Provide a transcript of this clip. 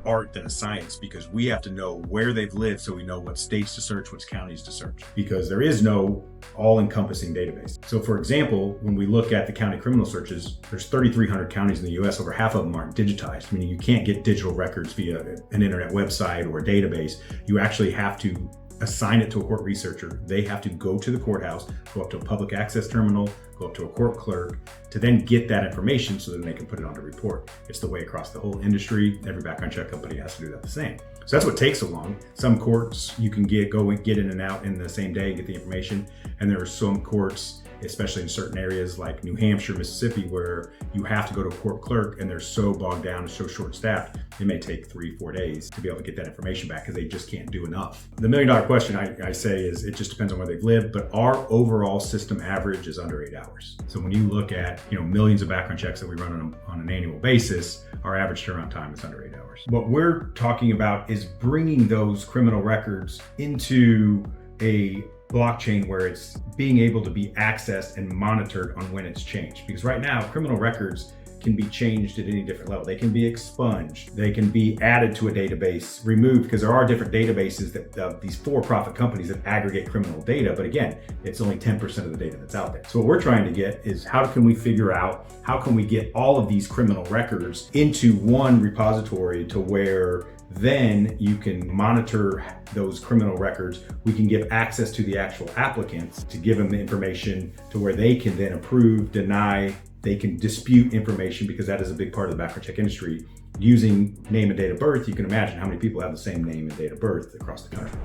art than a science, because we have to know where they've lived so we know what states to search, which counties to search, because there is no all-encompassing database. So for example, when we look at the county criminal searches, there's 3,300 counties in the US, over half of them aren't digitized, meaning you can't get digital records via an internet website or a database. You actually have to assign it to a court researcher. They have to go to the courthouse, go up to a public access terminal, go up to a court clerk to then get that information so that they can put it on a report. It's the way across the whole industry. Every background check company has to do that the same. So that's what takes so long. Some courts you can go and get in and out in the same day, get the information. And there are some courts, especially in certain areas like New Hampshire, Mississippi, where you have to go to a court clerk and they're so bogged down and so short-staffed, it may take 3-4 days to be able to get that information back because they just can't do enough. The million-dollar question I say is it just depends on where they've lived, but our overall system average is under 8 hours. So when you look at millions of background checks that we run on an annual basis, our average turnaround time is under 8 hours. What we're talking about is bringing those criminal records into a blockchain where it's being able to be accessed and monitored on when it's changed. Because right now, criminal records can be changed at any different level. They can be expunged, they can be added to a database, removed, because there are different databases that these for-profit companies that aggregate criminal data. But again, it's only 10% of the data that's out there. So what we're trying to get is how can we figure out, how can we get all of these criminal records into one repository to where then you can monitor those criminal records. We can give access to the actual applicants to give them the information to where they can then approve, deny, they can dispute information, because that is a big part of the background check industry. Using name and date of birth, you can imagine how many people have the same name and date of birth across the country.